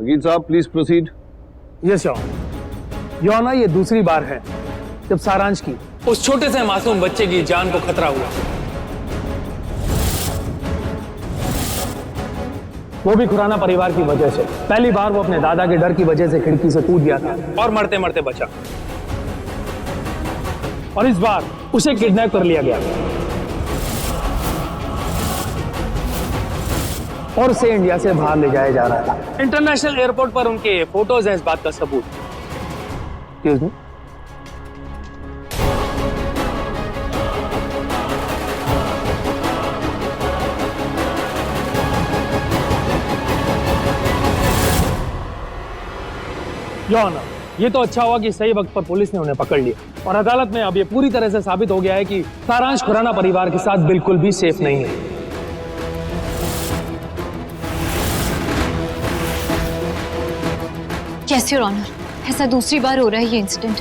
वकील साहब please proceed. Yes your honour, ये दूसरी बार है जब सारांश की उस छोटे से मासूम बच्चे की जान को खतरा हुआ, वो भी खुराना परिवार की वजह से। पहली बार वो अपने दादा के डर की वजह से खिड़की से कूद गया था और मरते मरते बचा, और इस बार उसे किडनैप कर लिया गया और उसे इंडिया से बाहर ले जाया जा रहा था। इंटरनेशनल एयरपोर्ट पर उनके फोटोज हैं इस बात का सबूत। एक्सक्यूज मी, योर ऑनर, ये तो अच्छा हुआ कि सही वक्त पर पुलिस ने उन्हें पकड़ लिया और अदालत में अब ये पूरी तरह से साबित हो गया है कि सारांश खुराना परिवार के साथ बिल्कुल भी सेफ नहीं है। यस योर ऑनर, ऐसा दूसरी बार हो रहा है ये इंसिडेंट,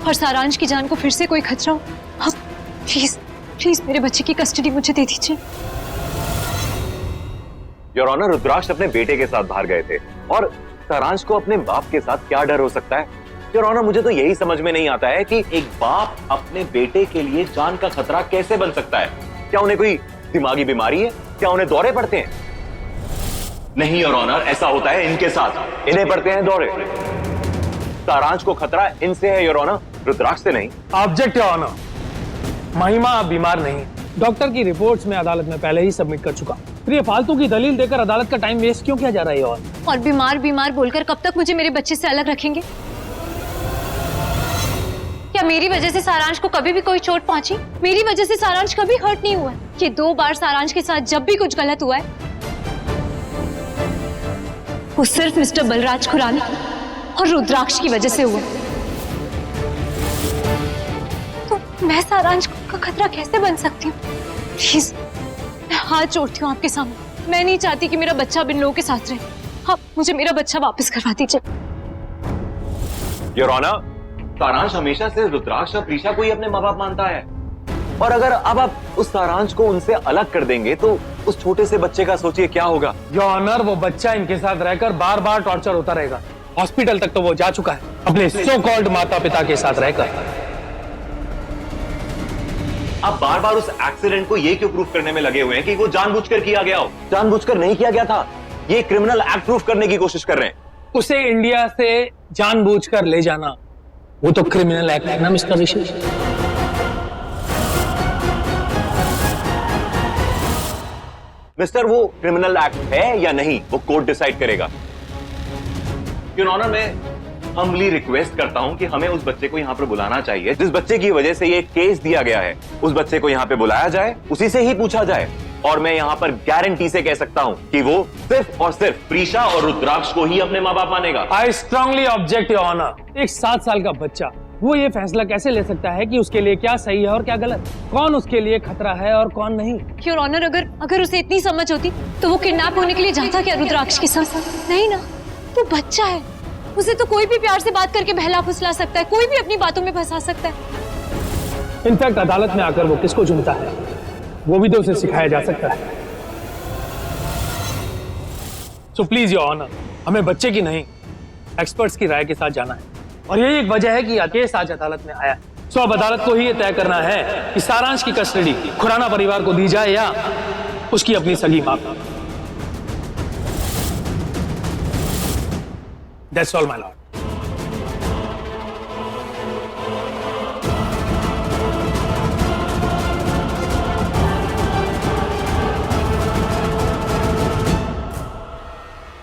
और सारांश की जान को फिर से कोई खतरा हो। अब प्लीज प्लीज मेरे बच्चे की कस्टडी मुझे दे दीजिए। योर ऑनर, रुद्राक्ष अपने बेटे के साथ बाहर गए थे और सारांश को अपने बाप के साथ क्या डर हो सकता है? योर ऑनर, मुझे तो यही समझ में नहीं आता है कि एक बाप अपने बेटे के लिए जान का खतरा कैसे बन सकता है? क्या उन्हें कोई दिमागी बीमारी है? क्या उन्हें दौरे पड़ते हैं? नहीं योर ऑनर, ऐसा होता है इनके साथ, इन्हें पड़ते हैं दौरे। सारांश को खतरा इनसे है योर ऑनर, रुद्राक्ष से नहीं। ऑब्जेक्ट योर ऑनर, महिमा अब बीमार नहीं। डॉक्टर की रिपोर्ट्स में अदालत में पहले ही सबमिट कर चुका। फिर ये फालतू की दलील देकर अदालत का टाइम वेस्ट क्यों किया जा रहा है? और बीमार बीमार बोलकर कब तक मुझे मेरे बच्चे से अलग रखेंगे? क्या मेरी वजह से सारांश को कभी भी कोई चोट पहुंची? मेरी वजह से सारांश कभी हर्ट नहीं हुआ। ये 2 बार सारांश के साथ जब भी कुछ गलत हुआ है वो सिर्फ मिस्टर बलराज खुराना और रुद्राक्ष की वजह से हुआ। तो मैं सारांश का खतरा कैसे बन सकती हूँ? प्लीज मैं हाथ जोड़ती हूँ आपके सामने, मैं नहीं चाहती कि मेरा बच्चा बिन लोगों के साथ रहे। आप मुझे मेरा बच्चा वापस करवा दीजिए। योर ऑनर, सारांश हमेशा से रुद्राक्ष और प्रीशा को ही अपने माँ बाप मानता है, और अगर अब आप उस सारांश को उनसे अलग कर देंगे तो उस छोटे से बच्चे का सोचिए क्या होगा। योर ऑनर, वो बच्चा इनके साथ रहकर बार बार टॉर्चर होता रहेगा। हॉस्पिटल तक तो वो जा चुका है अपने सो कॉल्ड माता पिता के साथ रहकर। आप बार बार उस एक्सीडेंट को ये क्यों प्रूफ करने में लगे हुए हैं कि वो जानबूझकर किया गया हो? जानबूझकर नहीं किया गया था, ये क्रिमिनल एक्ट प्रूफ करने की कोशिश कर रहे हैं। उसे इंडिया से जानबूझकर ले जाना वो तो क्रिमिनल एक्ट है ना मिस्टर ऋषि? मिस्टर, वो क्रिमिनल एक्ट है या नहीं वो कोर्ट डिसाइड करेगा। योर ऑनर, मैं हम्बली रिक्वेस्ट करता हूं कि हमें उस बच्चे को यहां पर बुलाना चाहिए जिस बच्चे की वजह से ये केस दिया गया है। उस बच्चे को यहां पे बुलाया जाए, उसी से ही पूछा जाए, और मैं यहां पर गारंटी से कह सकता हूं कि वो सिर्फ और सिर्फ प्रीशा और रुद्राक्ष को ही अपने माँ बाप मानेगा। I strongly object your honour. एक 7 साल का बच्चा वो ये फैसला कैसे ले सकता है कि उसके लिए क्या सही है और क्या गलत, कौन उसके लिए खतरा है और कौन नहीं? योर ऑनर, अगर उसे इतनी समझ होती तो वो किडनैप होने के लिए जाता क्या रुद्राक्ष के साथ? नहीं ना, वो बच्चा है, उसे तो कोई भी प्यार से बात करके बहला फुसला सकता है, कोई भी अपनी बातों में फंसा सकता है। इनफैक्ट अदालत में आकर वो किसको चुनता है वो भी तो उसे सिखाया जा सकता है। सो प्लीज योर ऑनर, हमें बच्चे की नहीं एक्सपर्ट्स की राय के साथ जाना है, और यही एक वजह है कि यह केस आज अदालत में आया। सो अब अदालत को ही यह तय करना है कि सारांश की कस्टडी खुराना परिवार को दी जाए या उसकी अपनी सगी मां को। That's all my Lord.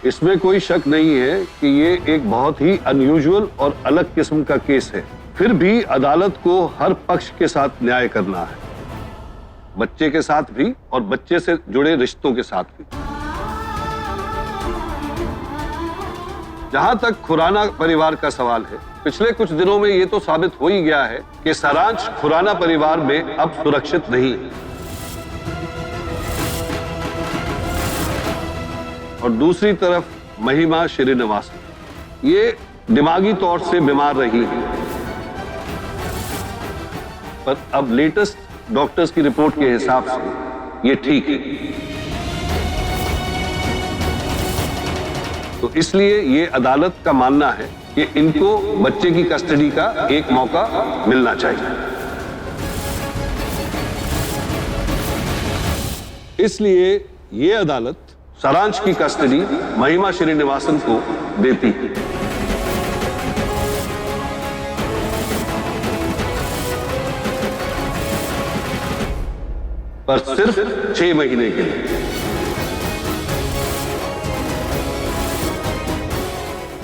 इसमें कोई शक नहीं है कि ये एक बहुत ही अनयूजुअल और अलग किस्म का केस है। फिर भी अदालत को हर पक्ष के साथ न्याय करना है, बच्चे के साथ भी और बच्चे से जुड़े रिश्तों के साथ भी। जहां तक खुराना परिवार का सवाल है, पिछले कुछ दिनों में ये तो साबित हो ही गया है कि सारांश खुराना परिवार में अब सुरक्षित नहीं है, और दूसरी तरफ महिमा श्रीनिवास ये दिमागी तौर से बीमार रही है, पर अब लेटेस्ट डॉक्टर्स की रिपोर्ट के हिसाब से ये ठीक है। तो इसलिए ये अदालत का मानना है कि इनको बच्चे की कस्टडी का एक मौका मिलना चाहिए। इसलिए ये अदालत सारांश की कस्टडी महिमा श्रीनिवासन को देती है, पर सिर्फ 6 महीने के लिए।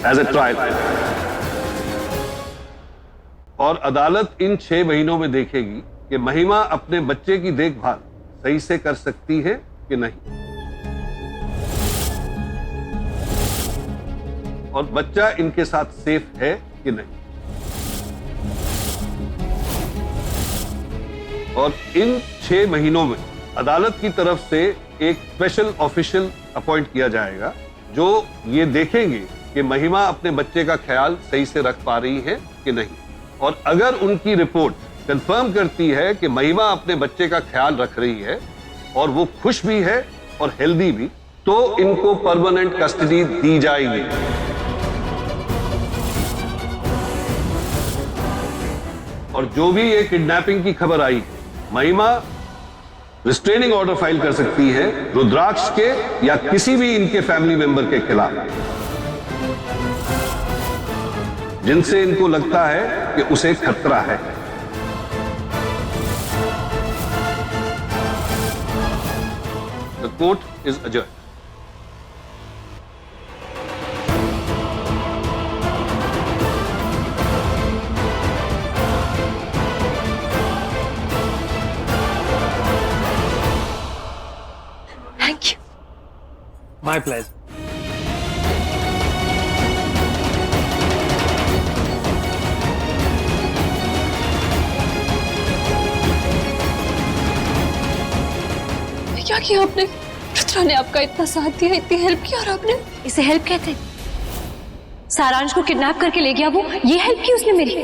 As a trial. और अदालत इन 6 महीनों में देखेगी कि महिमा अपने बच्चे की देखभाल सही से कर सकती है कि नहीं, और बच्चा इनके साथ सेफ है कि नहीं। और इन 6 महीनों में अदालत की तरफ से एक स्पेशल ऑफिशियल अपॉइंट किया जाएगा जो ये देखेंगे कि महिमा अपने बच्चे का ख्याल सही से रख पा रही है कि नहीं। और अगर उनकी रिपोर्ट कंफर्म करती है कि महिमा अपने बच्चे का ख्याल रख रही है और वो खुश भी है और हेल्दी भी, तो इनको परमानेंट कस्टडी दी जाएगी। और जो भी ये किडनैपिंग की खबर आई, महिमा रिस्ट्रेनिंग ऑर्डर फाइल कर सकती है रुद्राक्ष के या किसी भी इनके फैमिली मेंबर के खिलाफ जिनसे इनको लगता है कि उसे खतरा है। The court is adjourned. Thank you. My pleasure. क्या किया आपने? रुद्रा ने आपका इतना साथ दिया, इतनी हेल्प की, और आपने इसे हेल्प कहते हैं? सारांश को किडनैप करके ले गया वो, ये हेल्प की उसने मेरी?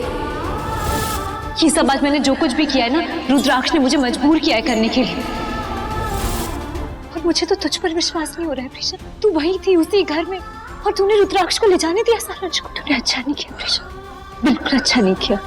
ये सब बात मैंने जो कुछ भी किया है ना, रुद्राक्ष ने मुझे मजबूर किया है करने के लिए। और मुझे तो तुझ पर विश्वास नहीं हो रहा है प्रीशा। तू वही थी उसी घर में और तूने रुद्राक्ष को ले जाने दिया सारांश को। तूने अच्छा नहीं किया प्रीशा, बिल्कुल अच्छा नहीं किया।